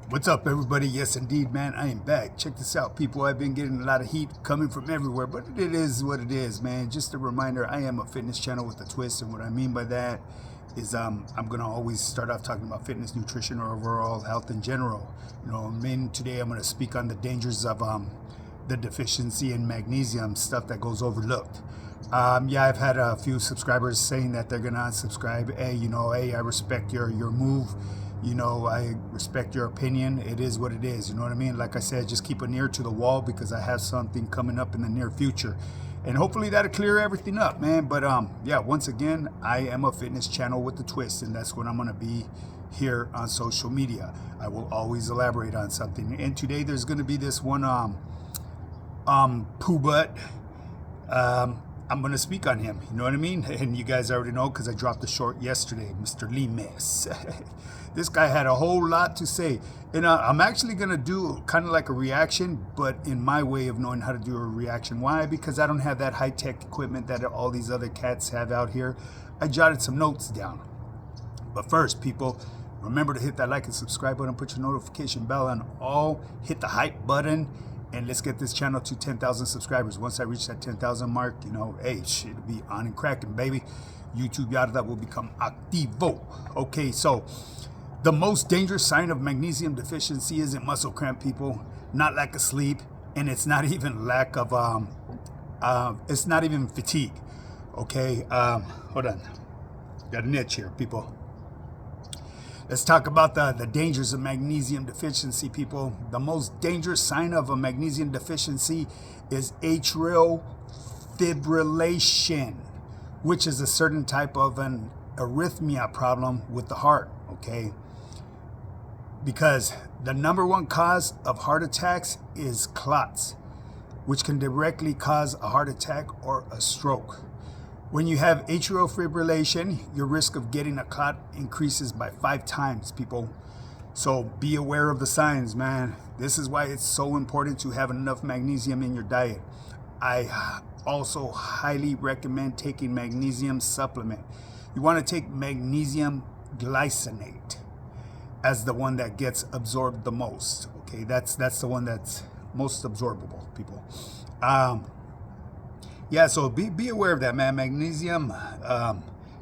What's up, everybody? Yes, indeed, man. I am back. Check this out, people. I've been getting a lot of heat coming from everywhere, but it is what it is, man. Just a reminder, I am a fitness channel with a twist, and what I mean by that is I'm going to always start off talking about fitness, nutrition, or overall health in general. Today I'm going to speak on the dangers of the deficiency in magnesium, stuff that goes overlooked. I've had a few subscribers saying that they're going to unsubscribe. Hey, I respect your move. I respect your opinion. It is what it is. You know what I mean? Like I said, just keep an ear to the wall because I have something coming up in the near future. And hopefully that'll clear everything up, man. But once again, I am a fitness channel with a twist, and that's what I'm going to be here on social media. I will always elaborate on something. And today there's going to be this one poo butt. I'm going to speak on him. You know what I mean? And you guys already know because I dropped the short yesterday, Mr. Limes. This guy had a whole lot to say. And I'm actually going to do kind of like a reaction, but in my way of knowing how to do a reaction. Why? Because I don't have that high-tech equipment that all these other cats have out here. I jotted some notes down. But first, people, remember to hit that like and subscribe button, put your notification bell on all, hit the hype button, and let's get this channel to 10,000 subscribers. Once I reach that 10,000 mark, hey, shit, it'll be on and cracking, baby. YouTube yada that will become activo. Okay, so the most dangerous sign of magnesium deficiency isn't muscle cramp, people, not lack of sleep, and it's not even lack of, it's not even fatigue. Okay, hold on. Got a niche here, people. Let's talk about the dangers of magnesium deficiency, people. The most dangerous sign of a magnesium deficiency is atrial fibrillation, which is a certain type of an arrhythmia problem with the heart, okay? Because the number one cause of heart attacks is clots, which can directly cause a heart attack or a stroke. When you have atrial fibrillation, your risk of getting a clot increases by 5 times, people. So be aware of the signs, man. This is why it's so important to have enough magnesium in your diet. I also highly recommend taking magnesium supplement. You want to take magnesium glycinate as the one that gets absorbed the most. Okay, that's the one that's most absorbable, people. So be aware of that, man. Magnesium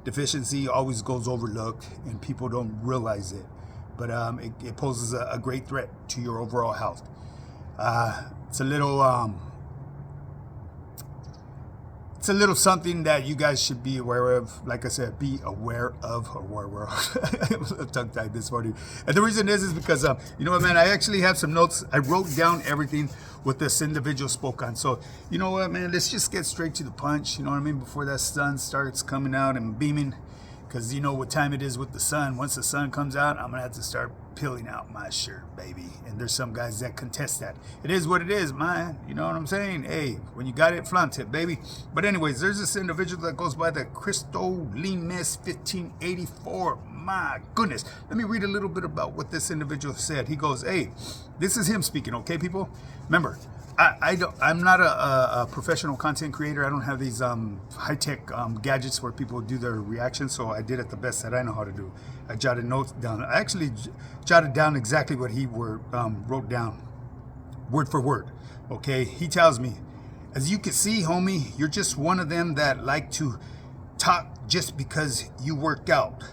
deficiency always goes overlooked, and people don't realize it. But it poses a great threat to your overall health. It's a little something that you guys should be aware of. Like I said, be aware of. I'm tongue-tied this morning. And the reason is because, you know what, man, I actually have some notes. I wrote down everything what this individual spoke on. So, you know what, man, let's just get straight to the punch. You know what I mean? Before that sun starts coming out and beaming. Because you know what time it is with the sun. Once the sun comes out, I'm going to have to start peeling out my shirt, baby. And there's some guys that contest that. It is what it is, man. You know what I'm saying? Hey, when you got it, flaunt it, baby. But anyways, there's this individual that goes by the Cristo Limes 1584. My goodness. Let me read a little bit about what this individual said. He goes, hey, this is him speaking, okay, people? Remember, I'm not a professional content creator. I don't have these high-tech gadgets where people do their reactions, so I did it the best that I know how to do. I jotted notes down. I actually jotted down exactly what he wrote down, word for word. Okay, he tells me, as you can see, homie, you're just one of them that like to talk just because you work out.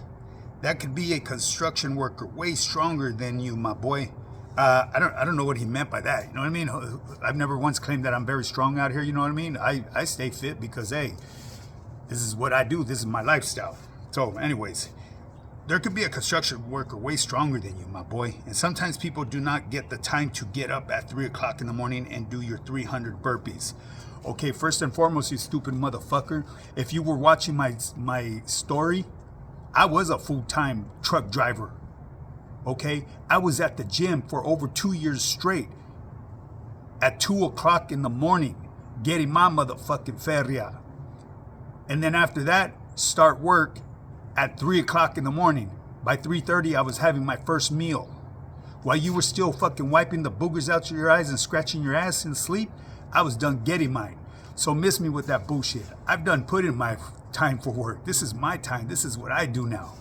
That could be a construction worker way stronger than you, my boy. I don't know what he meant by that. You know what I mean? I've never once claimed that I'm very strong out here. You know what I mean? I stay fit because, hey, this is what I do. This is my lifestyle. So anyways, there could be a construction worker way stronger than you, my boy. And sometimes people do not get the time to get up at 3 o'clock in the morning and do your 300 burpees. Okay, first and foremost, you stupid motherfucker. If you were watching my story, I was a full-time truck driver. Okay, I was at the gym for over 2 years straight at 2 o'clock in the morning getting my motherfucking feria. And then after that, start work at 3 o'clock in the morning. By 3:30, I was having my first meal. While you were still fucking wiping the boogers out of your eyes and scratching your ass in sleep, I was done getting mine. So miss me with that bullshit. I've done put in my time for work. This is my time. This is what I do now.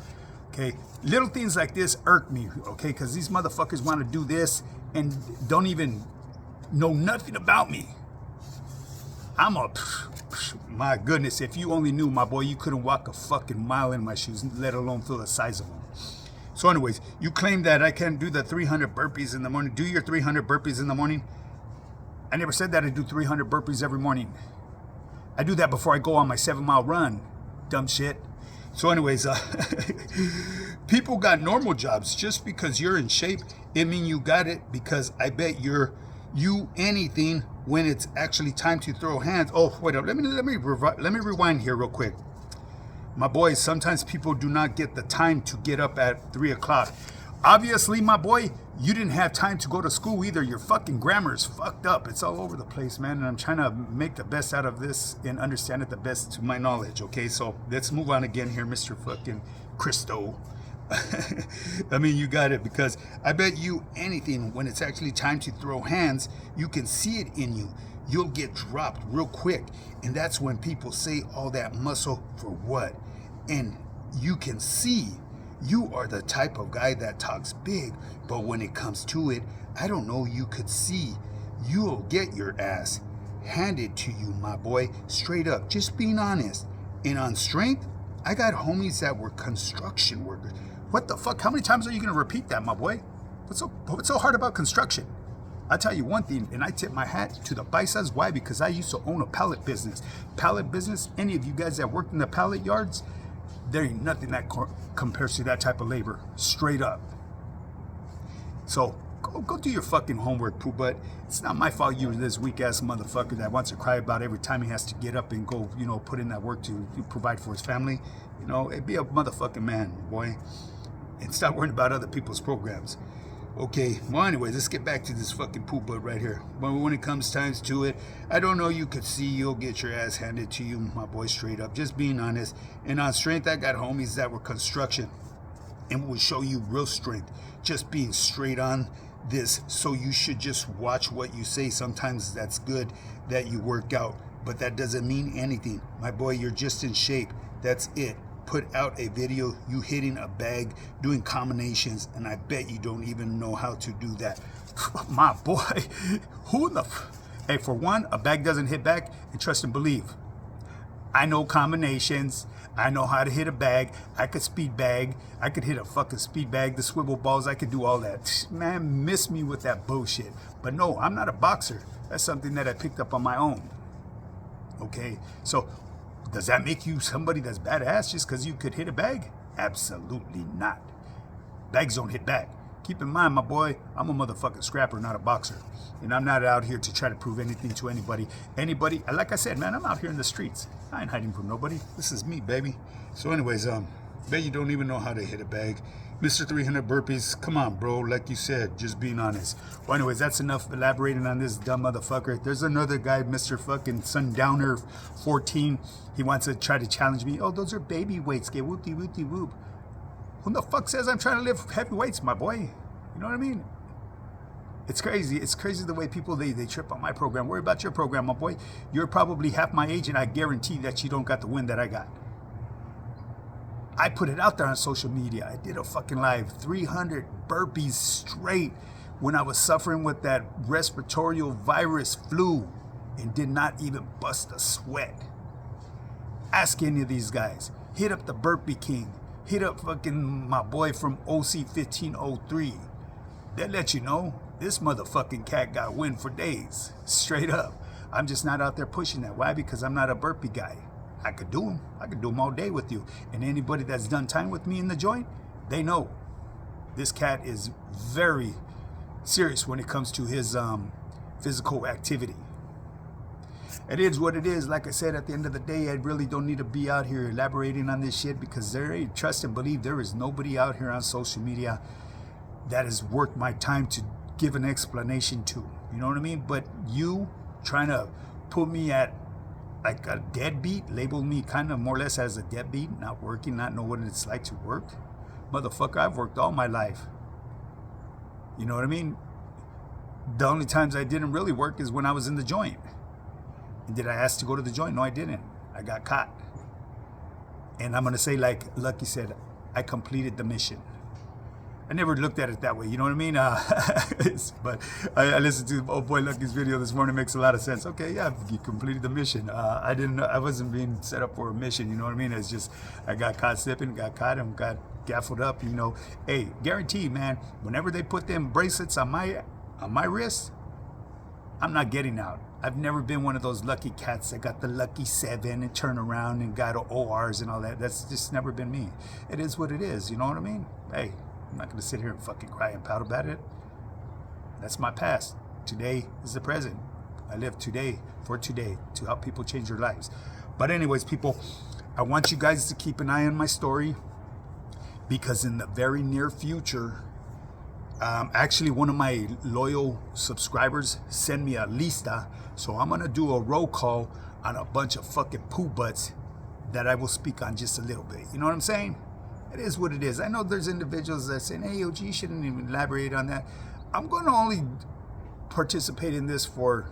Okay, little things like this irk me, okay, because these motherfuckers want to do this and don't even know nothing about me. My goodness, if you only knew, my boy, you couldn't walk a fucking mile in my shoes, let alone feel the size of them. So anyways, you claim that I can't do the 300 burpees in the morning. Do your 300 burpees in the morning. I never said that I do 300 burpees every morning. I do that before I go on my 7-mile run, dumb shit. So anyways, people got normal jobs. Just because you're in shape, it mean you got it, because I bet you anything when it's actually time to throw hands. Oh, wait up. Let me rewind here real quick. My boys, sometimes people do not get the time to get up at 3 o'clock. Obviously, my boy, you didn't have time to go to school either. Your fucking grammar's fucked up. It's all over the place, man. And I'm trying to make the best out of this and understand it the best to my knowledge, okay? So let's move on again here, Mr. fucking Christo. I mean, you got it, because I bet you anything when it's actually time to throw hands, you can see it in you. You'll get dropped real quick. And that's when people say all that muscle for what? And you can see you are the type of guy that talks big, but when it comes to it, I don't know, you could see you'll get your ass handed to you, my boy, straight up, just being honest. And on strength, I got homies that were construction workers. What the fuck? How many times are you going to repeat that, my boy? What's so hard about construction? I'll tell you one thing, and I tip my hat to the Paisas. Why? Because I used to own a pallet business. Pallet business, any of you guys that worked in the pallet yards, there ain't nothing that compares to that type of labor, straight up. So go do your fucking homework, poo, but it's not my fault you're this weak-ass motherfucker that wants to cry about every time he has to get up and go, put in that work to provide for his family. Be a motherfucking man, boy, and stop worrying about other people's programs. Okay, well, anyway, let's get back to this fucking poo butt right here. But when it comes times to it, I don't know, you could see you'll get your ass handed to you, my boy, straight up. Just being honest. And on strength, I got homies that were construction and will show you real strength. Just being straight on this. So you should just watch what you say. Sometimes that's good that you work out, but that doesn't mean anything. My boy, you're just in shape. That's it. Put out a video, you hitting a bag, doing combinations, and I bet you don't even know how to do that. My boy, hey, for one, a bag doesn't hit back, and trust and believe. I know combinations. I know how to hit a bag. I could speed bag. I could hit a fucking speed bag, the swivel balls. I could do all that. Man, miss me with that bullshit. But no, I'm not a boxer. That's something that I picked up on my own. Okay, so does that make you somebody that's badass just because you could hit a bag? Absolutely not. Bags don't hit back. Keep in mind, my boy, I'm a motherfucking scrapper, not a boxer. And I'm not out here to try to prove anything to anybody. Like I said, man, I'm out here in the streets. I ain't hiding from nobody. This is me, baby. So anyways, bet you don't even know how to hit a bag. Mr. 300 burpees, come on, bro. Like you said, just being honest. Well, anyways, that's enough elaborating on this dumb motherfucker. There's another guy, Mr. fucking Sundowner 14. He wants to try to challenge me. Oh, those are baby weights. Get whoopty whoopty whoop. Who the fuck says I'm trying to lift heavy weights, my boy? You know what I mean? It's crazy. It's crazy the way people, they trip on my program. Worry about your program, my boy. You're probably half my age, and I guarantee that you don't got the win that I got. I put it out there on social media. I did a fucking live 300 burpees straight when I was suffering with that respiratory virus flu and did not even bust a sweat. Ask any of these guys. Hit up the Burpee King. Hit up fucking my boy from OC 1503. They'll let you know this motherfucking cat got wind for days. Straight up. I'm just not out there pushing that. Why? Because I'm not a burpee guy. I could do them. I could do them all day with you. And anybody that's done time with me in the joint, they know this cat is very serious when it comes to his physical activity. It is what it is. Like I said, at the end of the day, I really don't need to be out here elaborating on this shit, because trust and believe, there is nobody out here on social media that is worth my time to give an explanation to. You know what I mean? But you trying to put me at like a deadbeat, label me kind of more or less as a deadbeat, not working, not know what it's like to work. Motherfucker, I've worked all my life. You know what I mean? The only times I didn't really work is when I was in the joint. And did I ask to go to the joint? No, I didn't. I got caught. And I'm going to say, like Lucky said, I completed the mission. I never looked at it that way, you know what I mean? But I listened to old boy Lucky's video this morning. Makes a lot of sense. Okay, yeah, you completed the mission. I wasn't being set up for a mission, you know what I mean? It's just I got caught slipping, got caught, and got gaffled up. You know, hey, guaranteed, man. Whenever they put them bracelets on my wrist, I'm not getting out. I've never been one of those lucky cats that got the lucky 7 and turn around and got ORs and all that. That's just never been me. It is what it is, you know what I mean? Hey, I'm not gonna sit here and fucking cry and pout about it. That's my past. Today is the present. I live today for today to help people change their lives. But anyways, people, I want you guys to keep an eye on my story, because in the very near future, actually one of my loyal subscribers sent me a lista, so I'm gonna do a roll call on a bunch of fucking poo butts that I will speak on just a little bit. You know what I'm saying? It is what it is. I know there's individuals that say, hey, OG, you shouldn't even elaborate on that. I'm gonna only participate in this for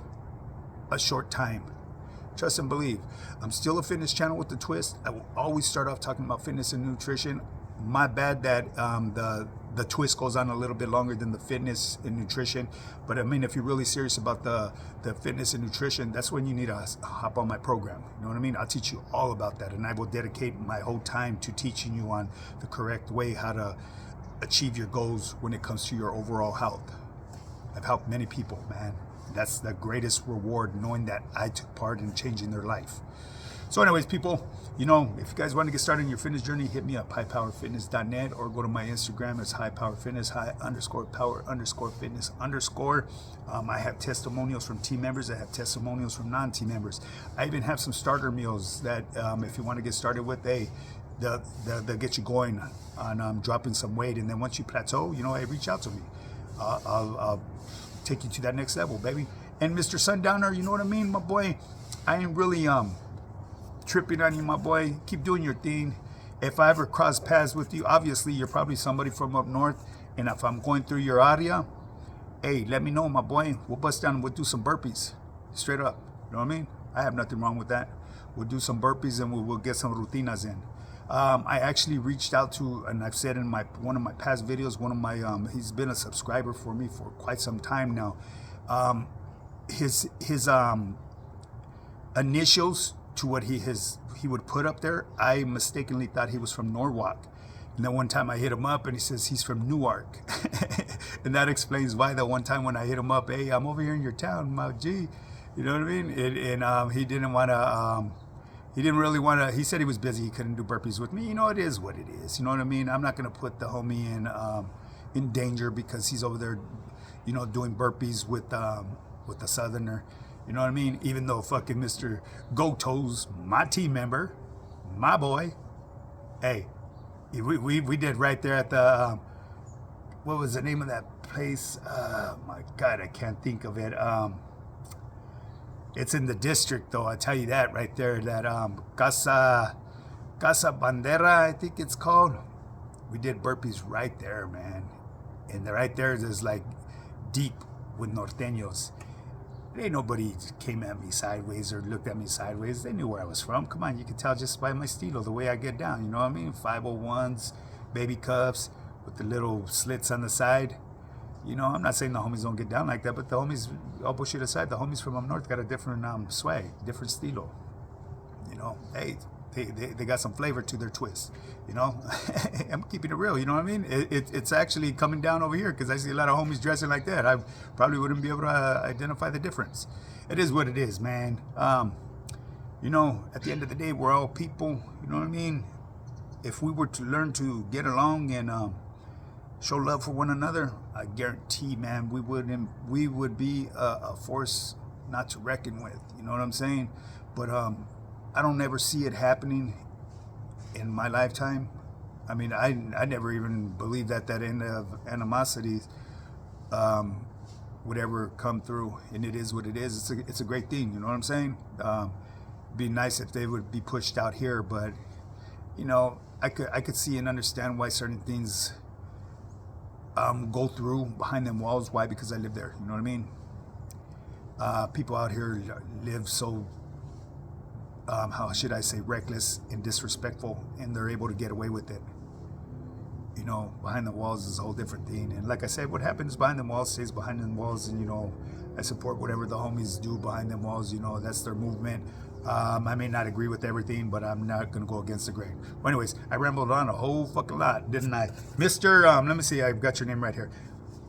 a short time. Trust and believe. I'm still a fitness channel with the twist. I will always start off talking about fitness and nutrition. My bad that the twist goes on a little bit longer than the fitness and nutrition. But I mean, if you're really serious about the fitness and nutrition, that's when you need to hop on my program. You know what I mean? I'll teach you all about that, and I will dedicate my whole time to teaching you on the correct way how to achieve your goals when it comes to your overall health. I've helped many people, man. That's the greatest reward, knowing that I took part in changing their life. So anyways, people, you know, if you guys want to get started in your fitness journey, hit me up, highpowerfitness.net, or go to my Instagram. It's highpowerfitness, high_power_fitness_. I have testimonials from team members. I have testimonials from non-team members. I even have some starter meals that if you want to get started with, they'll get you going on dropping some weight. And then once you plateau, you know, hey, reach out to me. I'll take you to that next level, baby. And Mr. Sundowner, you know what I mean, my boy? I ain't really tripping on you, my boy. Keep doing your thing. If I ever cross paths with you, obviously you're probably somebody from up north, and if I'm going through your area, hey, let me know, my boy. We'll bust down and we'll do some burpees, straight up. You know what I mean? I have nothing wrong with that. We'll do some burpees and we'll get some rutinas in. I actually reached out to, and I've said in one of my past videos, he's been a subscriber for me for quite some time now. His initials to what he would put up there, I mistakenly thought he was from Norwalk. And then one time I hit him up and he says he's from Newark. And that explains why that one time when I hit him up, hey, I'm over here in your town, my G. You know what I mean? And he didn't want to, he didn't really want to, he said he was busy, he couldn't do burpees with me. You know, it is what it is. You know what I mean? I'm not going to put the homie in danger because he's over there, you know, doing burpees with the Southerner. You know what I mean? Even though fucking Mr. Goto's my team member, my boy. Hey, we did right there at the, what was the name of that place? My God, I can't think of it. It's in the district though, I tell you that right there, that Casa Bandera, I think it's called. We did burpees right there, man. And right there is like deep with norteños. Ain't nobody came at me sideways or looked at me sideways. They knew where I was from. Come on, you can tell just by my stilo, the way I get down. You know what I mean? 501s, baby cuffs with the little slits on the side. You know, I'm not saying the homies don't get down like that, but the homies, all bullshit aside, the homies from up north got a different swag, different stilo. You know, hey, they got some flavor to their twist. You know, I'm keeping it real. You know what I mean? It's actually coming down over here because I see a lot of homies dressing like that. I probably wouldn't be able to identify the difference. It is what it is, man. You know, at the end of the day, we're all people. You know what I mean? If we were to learn to get along and show love for one another, I guarantee, man, we would be a force not to reckon with. You know what I'm saying? But I don't ever see it happening in my lifetime. I mean, I never even believed that end of animosity would ever come through, and it is what it is. It's a great thing, you know what I'm saying? It'd be nice if they would be pushed out here, but you know, I could see and understand why certain things go through behind them walls. Why? Because I live there. You know what I mean? People out here live so how should I say, reckless and disrespectful, and they're able to get away with it. you know, behind the walls is a whole different thing. And like I said, what happens behind the walls stays behind the walls. And, you know, I support whatever the homies do behind the walls. You know, that's their movement. I may not agree with everything, but I'm not going to go against the grain. Well, anyways, I rambled on a whole fucking lot, didn't I? Mr. Let me see, I've got your name right here.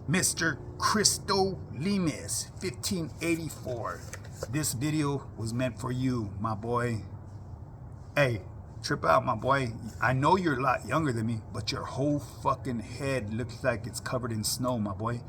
Mr. Cristo Limes, 1584. This video was meant for you, my boy. Hey, trip out, my boy. I know you're a lot younger than me, but your whole fucking head looks like it's covered in snow, my boy.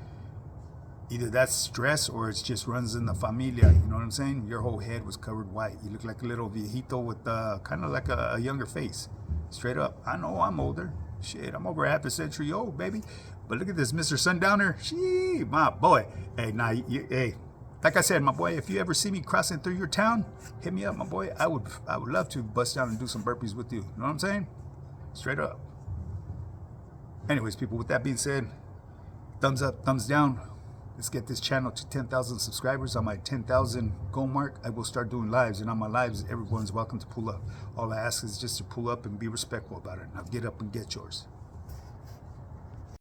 Either that's stress or it just runs in the familia, you know what I'm saying? Your whole head was covered white. You look like a little viejito with kind of like a younger face. Straight up. I know I'm older. Shit, I'm over half a century old, baby. But look at this, Mr. Sundowner. Shee, my boy. Hey, nah, hey, like I said, my boy, if you ever see me crossing through your town, hit me up, my boy. I would love to bust down and do some burpees with you. You know what I'm saying? Straight up. Anyways, people, with that being said, thumbs up, thumbs down. Let's get this channel to 10,000 subscribers. On my 10,000 goal mark, I will start doing lives. And on my lives, everyone's welcome to pull up. All I ask is just to pull up and be respectful about it. Now get up and get yours.